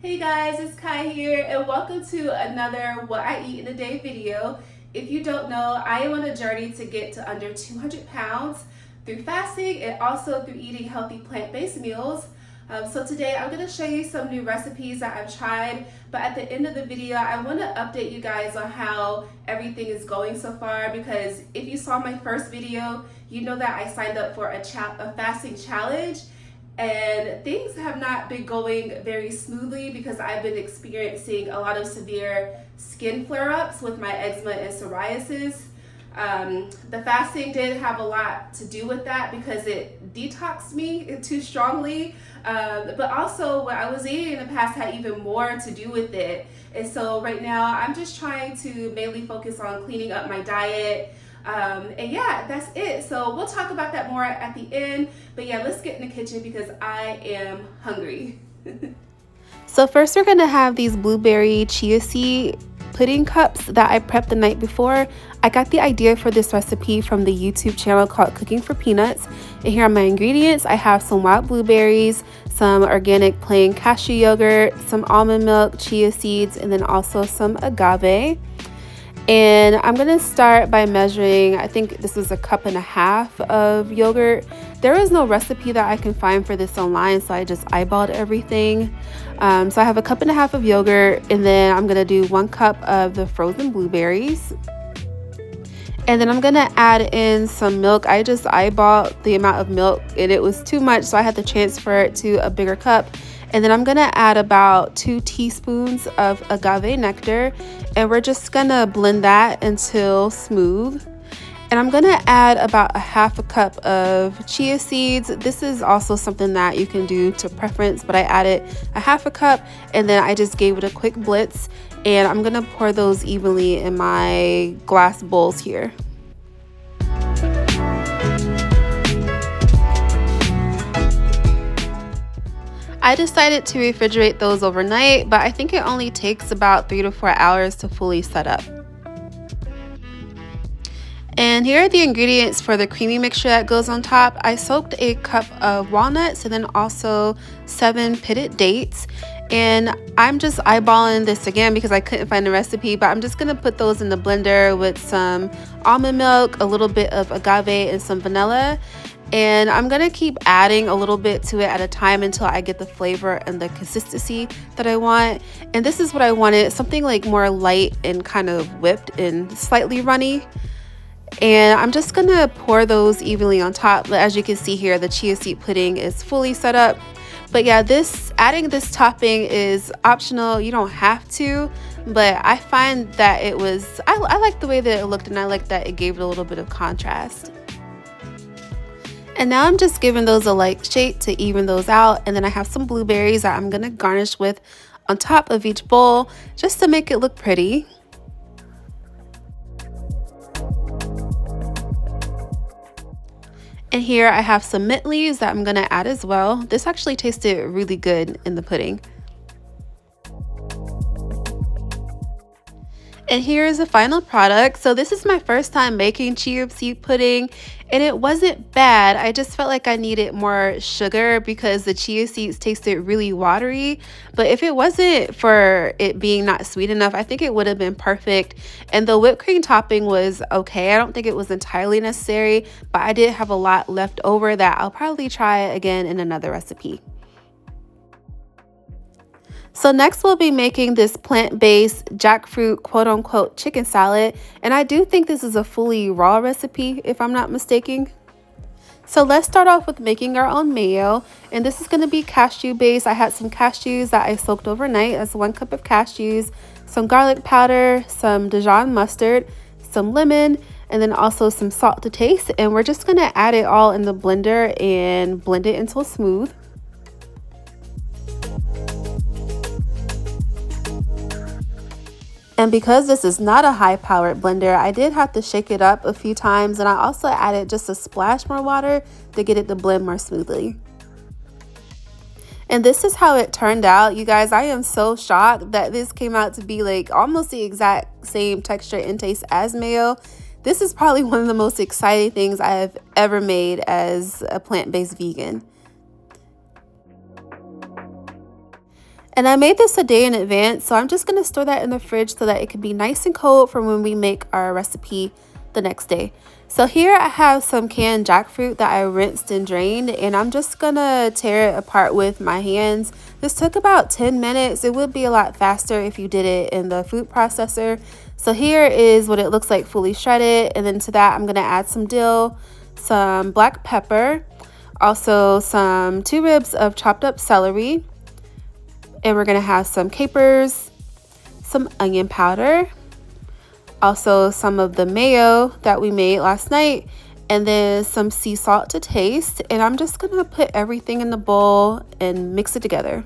Hey guys, it's Kai here and welcome to another What I Eat in a Day video. If you don't know, I am on a journey to get to under 200 pounds through fasting and also through eating healthy plant-based meals. So today I'm going to show you some new recipes that I've tried, but at the end of the video I want to update you guys on how everything is going so far, because if you saw my first video, you know that I signed up for a fasting challenge. And things have not been going very smoothly because I've been experiencing a lot of severe skin flare-ups with my eczema and psoriasis. The fasting did have a lot to do with that because it detoxed me too strongly. But also what I was eating in the past had even more to do with it. And so right now I'm just trying to mainly focus on cleaning up my diet. And yeah, that's it. So we'll talk about that more at the end. But yeah, let's get in the kitchen because I am hungry. So first we're gonna have these blueberry chia seed pudding cups that I prepped the night before. I got the idea for this recipe from the YouTube channel called Cooking for Peanuts. And here are my ingredients. I have some wild blueberries, some organic plain cashew yogurt, some almond milk, chia seeds, and then also some agave. And I'm gonna start by measuring, I think this is 1.5 cups of yogurt. There is no recipe that I can find for this online, so I just eyeballed everything. So I have 1.5 cups of yogurt, and then I'm gonna do 1 cup of the frozen blueberries. And then I'm gonna add in some milk. I just eyeballed the amount of milk and it was too much, so I had to transfer it to a bigger cup. And then I'm gonna add about 2 teaspoons of agave nectar, and we're just gonna blend that until smooth. And I'm gonna add about 1/2 cup of chia seeds. This is also something that you can do to preference, but I added 1/2 cup and then I just gave it a quick blitz. And I'm gonna pour those evenly in my glass bowls here. I decided to refrigerate those overnight, but I think it only takes about 3 to 4 hours to fully set up. And here are the ingredients for the creamy mixture that goes on top. I soaked 1 cup of walnuts and then also 7 pitted dates. And I'm just eyeballing this again because I couldn't find a recipe, but I'm just gonna put those in the blender with some almond milk, a little bit of agave, and some vanilla. And I'm gonna keep adding a little bit to it at a time until I get the flavor and the consistency that I want. And this is what I wanted, something like more light and kind of whipped and slightly runny. And I'm just gonna pour those evenly on top. As you can see here, the chia seed pudding is fully set up. But yeah, adding this topping is optional. You don't have to, but I find that I like the way that it looked, and I like that it gave it a little bit of contrast. And now I'm just giving those a light shake to even those out. And then I have some blueberries that I'm gonna garnish with on top of each bowl just to make it look pretty. And here I have some mint leaves that I'm gonna add as well. This actually tasted really good in the pudding. And here is the final product. So this is my first time making chia seed pudding, and it wasn't bad. I just felt like I needed more sugar because the chia seeds tasted really watery. But if it wasn't for it being not sweet enough, I think it would have been perfect. And the whipped cream topping was okay. I don't think it was entirely necessary, but I did have a lot left over that I'll probably try again in another recipe. So next we'll be making this plant-based jackfruit quote-unquote chicken salad, and I do think this is a fully raw recipe if I'm not mistaken. So let's start off with making our own mayo, and this is going to be cashew based. I had some cashews that I soaked overnight. That's 1 cup of cashews, some garlic powder, some Dijon mustard, some lemon, and then also some salt to taste. And we're just going to add it all in the blender and blend it until smooth. And because this is not a high-powered blender, I did have to shake it up a few times, and I also added just a splash more water to get it to blend more smoothly. And this is how it turned out. You guys, I am so shocked that this came out to be like almost the exact same texture and taste as mayo. This is probably one of the most exciting things I have ever made as a plant-based vegan. And I made this a day in advance, so I'm just going to store that in the fridge so that it can be nice and cold for when we make our recipe the next day. So here I have some canned jackfruit that I rinsed and drained, and I'm just going to tear it apart with my hands. This took about 10 minutes. It would be a lot faster if you did it in the food processor. So here is what it looks like fully shredded, and then to that I'm going to add some dill, some black pepper, also some 2 ribs of chopped up celery, and we're going to have some capers, some onion powder, also some of the mayo that we made last night, and then some sea salt to taste. And I'm just going to put everything in the bowl and mix it together.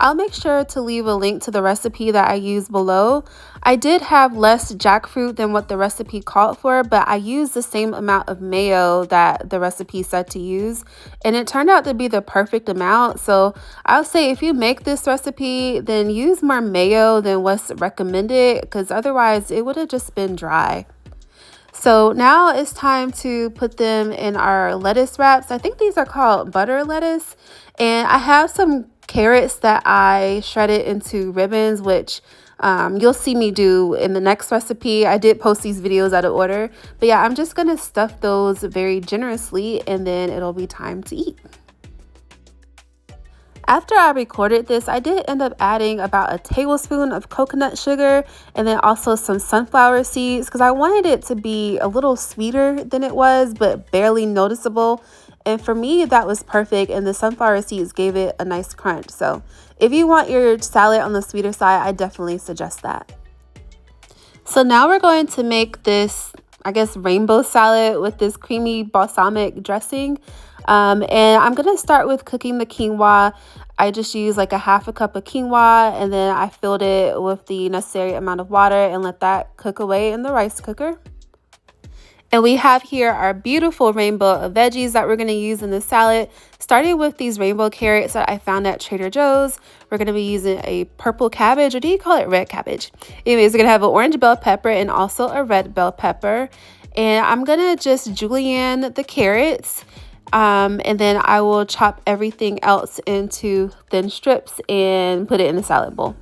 I'll make sure to leave a link to the recipe that I used below. I did have less jackfruit than what the recipe called for, but I used the same amount of mayo that the recipe said to use, and it turned out to be the perfect amount. So I'll say if you make this recipe, then use more mayo than what's recommended, because otherwise it would have just been dry. So now it's time to put them in our lettuce wraps. I think these are called butter lettuce, and I have some carrots that I shredded into ribbons, which you'll see me do in the next recipe. I did post these videos out of order, but yeah, I'm just gonna stuff those very generously, and then it'll be time to eat. After I recorded this, I did end up adding about a tablespoon of coconut sugar and then also some sunflower seeds, because I wanted it to be a little sweeter than it was, but barely noticeable. And for me, that was perfect, and the sunflower seeds gave it a nice crunch. So if you want your salad on the sweeter side, I definitely suggest that. So now we're going to make this, I guess, rainbow salad with this creamy balsamic dressing. And I'm going to start with cooking the quinoa. I just used like a half a cup of quinoa, and then I filled it with the necessary amount of water and let that cook away in the rice cooker. And we have here our beautiful rainbow of veggies that we're going to use in the salad, starting with these rainbow carrots that I found at Trader Joe's. We're going to be using a purple cabbage, or do you call it red cabbage? Anyways, we're going to have an orange bell pepper and also a red bell pepper. And I'm going to just julienne the carrots, and then I will chop everything else into thin strips and put it in the salad bowl.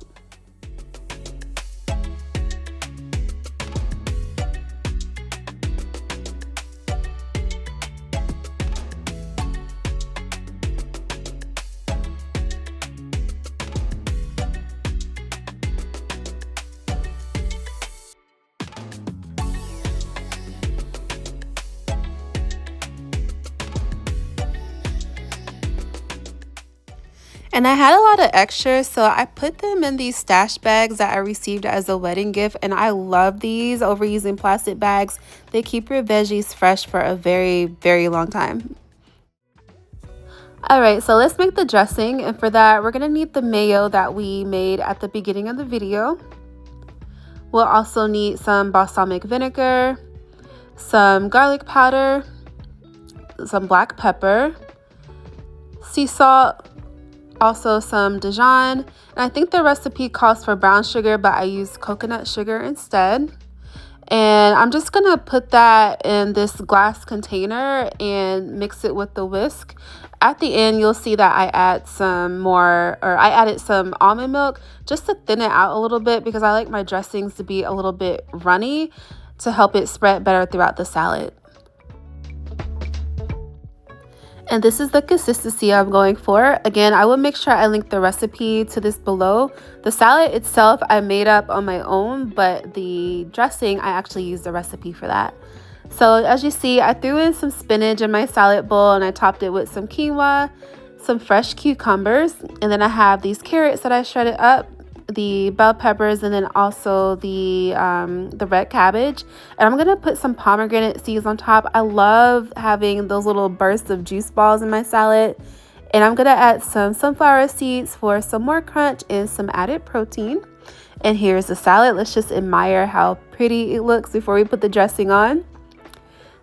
And I had a lot of extras, so I put them in these stash bags that I received as a wedding gift. And I love these over using plastic bags. They keep your veggies fresh for a very, very long time. All right, so let's make the dressing. And for that, we're gonna need the mayo that we made at the beginning of the video. We'll also need some balsamic vinegar, some garlic powder, some black pepper, sea salt, also some Dijon, and I think the recipe calls for brown sugar, but I used coconut sugar instead. And I'm just gonna put that in this glass container and mix it with the whisk. At the end, you'll see that I added some almond milk just to thin it out a little bit, because I like my dressings to be a little bit runny to help it spread better throughout the salad. And this is the consistency I'm going for. Again, I will make sure I link the recipe to this below. The salad itself I made up on my own, but the dressing, I actually used the recipe for that. So as you see, I threw in some spinach in my salad bowl, and I topped it with some quinoa, some fresh cucumbers, and then I have these carrots that I shredded up, the bell peppers, and then also the red cabbage. And I'm gonna put some pomegranate seeds on top. I love having those little bursts of juice balls in my salad. And I'm gonna add some sunflower seeds for some more crunch and some added protein. And here's the salad. Let's just admire how pretty it looks before we put the dressing on.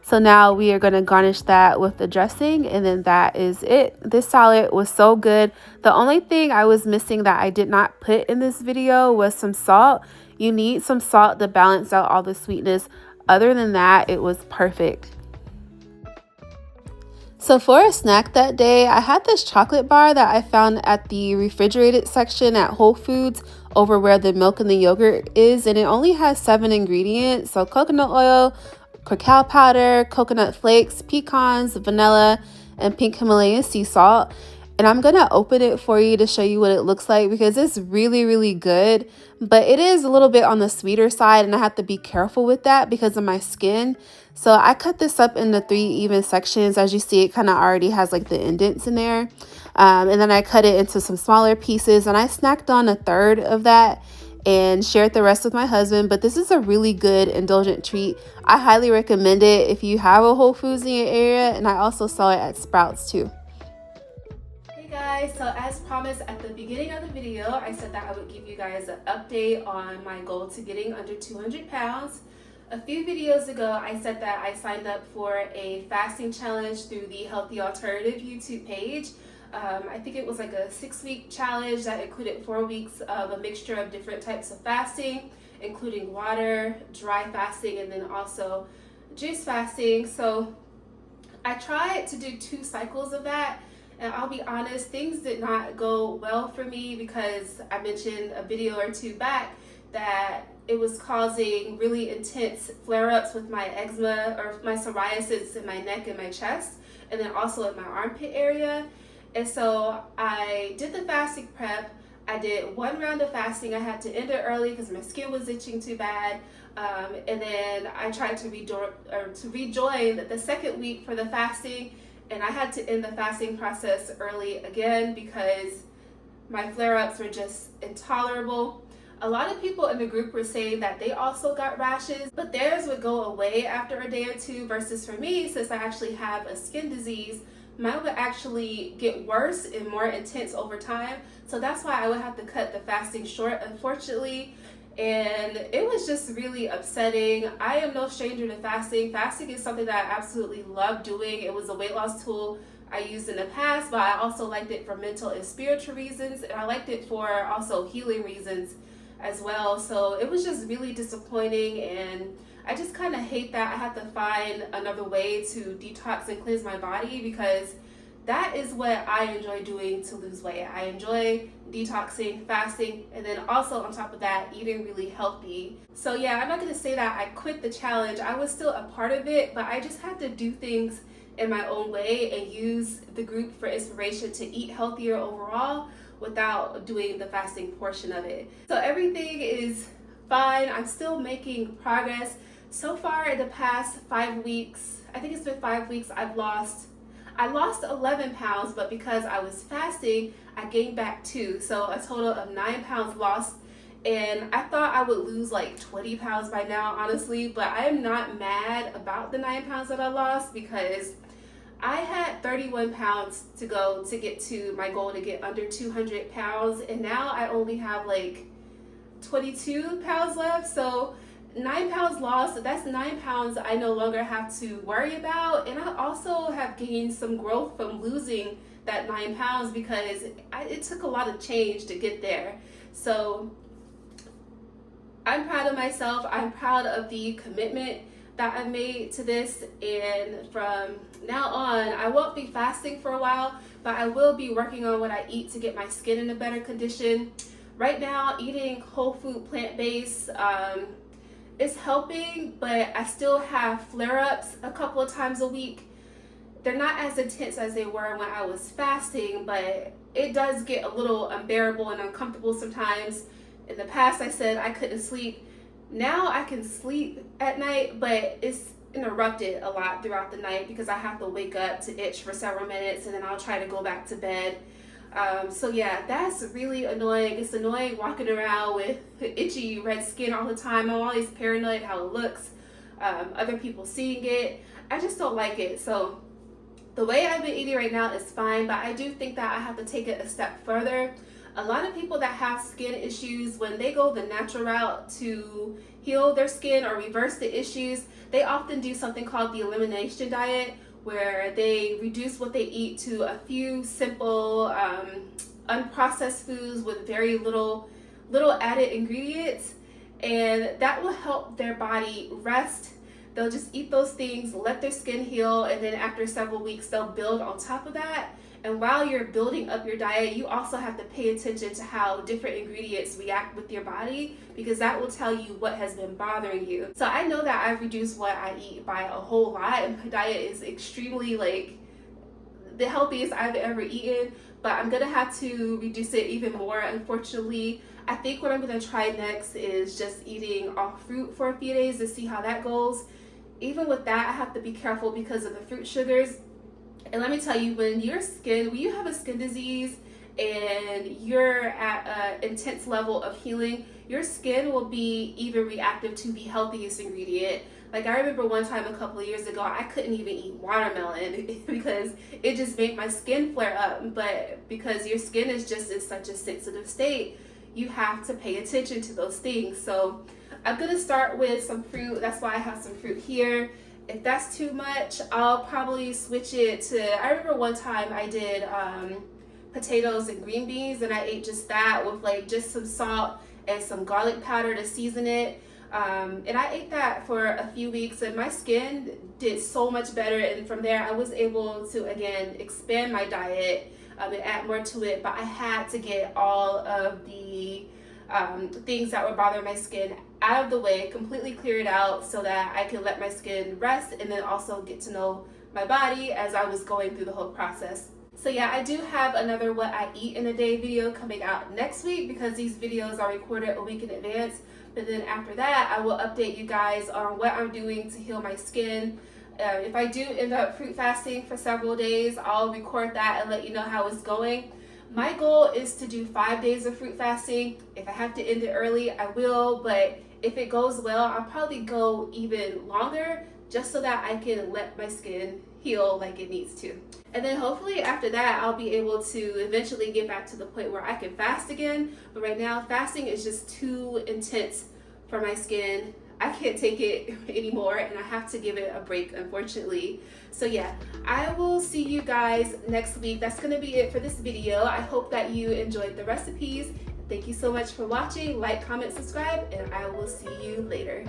So now we are going to garnish that with the dressing, and then that is it. This salad was so good. The only thing I was missing that I did not put in this video was some salt. You need some salt to balance out all the sweetness. Other than that, it was perfect. So for a snack that day, I had this chocolate bar that I found at the refrigerated section at Whole Foods over where the milk and the yogurt is, and it only has 7 ingredients. So coconut oil, cacao powder, coconut flakes, pecans, vanilla, and pink Himalayan sea salt. And I'm gonna open it for you to show you what it looks like because it's really, really good. But it is a little bit on the sweeter side, and I have to be careful with that because of my skin. So I cut this up into 3 even sections. As you see, it kind of already has like the indents in there. And then I cut it into some smaller pieces, and I snacked on a third of that and shared the rest with my husband. But this is a really good indulgent treat. I highly recommend it if you have a Whole Foods in your area, and I also saw it at Sprouts too. Hey guys, so as promised at the beginning of the video, I said that I would give you guys an update on my goal to getting under 200 pounds. A few videos ago, I said that I signed up for a fasting challenge through the Healthy Alternative YouTube page. I think it was like a 6-week challenge that included 4 weeks of a mixture of different types of fasting, including water, dry fasting, and then also juice fasting. So I tried to do 2 cycles of that, and I'll be honest, things did not go well for me because I mentioned a video or 2 back that it was causing really intense flare-ups with my eczema or my psoriasis in my neck and my chest, and then also in my armpit area. And so I did the fasting prep. I did 1 round of fasting. I had to end it early because my skin was itching too bad. And then I tried to rejoin the 2nd week for the fasting, and I had to end the fasting process early again because my flare-ups were just intolerable. A lot of people in the group were saying that they also got rashes, but theirs would go away after a day or 2 versus for me, since I actually have a skin disease, mine would actually get worse and more intense over time. So that's why I would have to cut the fasting short, unfortunately. And it was just really upsetting. I am no stranger to fasting. Fasting is something that I absolutely love doing. It was a weight loss tool I used in the past, but I also liked it for mental and spiritual reasons, and I liked it for also healing reasons as well. So it was just really disappointing, and I just kind of hate that I have to find another way to detox and cleanse my body, because that is what I enjoy doing to lose weight. I enjoy detoxing, fasting, and then also on top of that, eating really healthy. So yeah, I'm not going to say that I quit the challenge. I was still a part of it, but I just had to do things in my own way and use the group for inspiration to eat healthier overall without doing the fasting portion of it. So everything is fine. I'm still making progress. So far in the past 5 weeks, I think it's been 5 weeks, I lost 11 pounds, but because I was fasting, I gained back 2. So a total of 9 pounds lost. And I thought I would lose like 20 pounds by now, honestly, but I am not mad about the 9 pounds that I lost because I had 31 pounds to go to get to my goal to get under 200 pounds, and now I only have like 22 pounds left. So 9 pounds lost, that's 9 pounds I no longer have to worry about. And I also have gained some growth from losing that 9 pounds because it took a lot of change to get there. So I'm proud of myself. I'm proud of the commitment that I made to this, and from now on I won't be fasting for a while, but I will be working on what I eat to get my skin in a better condition. Right now, eating whole food plant-based is helping, but I still have flare-ups a couple of times a week. They're not as intense as they were when I was fasting, but it does get a little unbearable and uncomfortable sometimes. In the past, I said I couldn't sleep. Now I can sleep at night, but it's interrupted a lot throughout the night because I have to wake up to itch for several minutes, and then I'll try to go back to bed. So yeah, that's really annoying. It's annoying walking around with itchy red skin all the time. I'm always paranoid how it looks, other people seeing it. I just don't like it. So the way I've been eating right now is fine, but I do think that I have to take it a step further. A lot of people that have skin issues, when they go the natural route to heal their skin or reverse the issues, they often do something called the elimination diet, where they reduce what they eat to a few simple unprocessed foods with very little added ingredients. and that will help their body rest. They'll just eat those things, let their skin heal, and then after several weeks, they'll build on top of that. And while you're building up your diet, you also have to pay attention to how different ingredients react with your body, because that will tell you what has been bothering you. So I know that I've reduced what I eat by a whole lot, and my diet is extremely like the healthiest I've ever eaten, but I'm gonna have to reduce it even more, unfortunately. I think what I'm gonna try next is just eating all fruit for a few days to see how that goes. Even with that, I have to be careful because of the fruit sugars. And let me tell you, when you have a skin disease and you're at an intense level of healing, your skin will be even reactive to the healthiest ingredient. Like I remember one time a couple of years ago, I couldn't even eat watermelon because it just made my skin flare up. But because your skin is just in such a sensitive state, you have to pay attention to those things. So I'm gonna start with some fruit. That's why I have some fruit here. If that's too much, I'll probably switch it to, I remember one time I did potatoes and green beans, and I ate just that with like just some salt and some garlic powder to season it. And I ate that for a few weeks, and my skin did so much better. And from there, I was able to, again, expand my diet and add more to it. But I had to get all of the things that were bothering my skin out of the way, completely clear it out so that I could let my skin rest and then also get to know my body as I was going through the whole process. So yeah, I do have another what I eat in a day video coming out next week because these videos are recorded a week in advance. But then after that, I will update you guys on what I'm doing to heal my skin. If I do end up fruit fasting for several days, I'll record that and let you know how it's going. My goal is to do 5 days of fruit fasting. If I have to end it early, I will, but if it goes well, I'll probably go even longer just so that I can let my skin heal like it needs to. And then hopefully after that, I'll be able to eventually get back to the point where I can fast again. But right now, fasting is just too intense for my skin. I can't take it anymore, and I have to give it a break, unfortunately. So yeah, I will see you guys next week. That's gonna be it for this video. I hope that you enjoyed the recipes. Thank you so much for watching. Like, comment, subscribe, and I will see you later.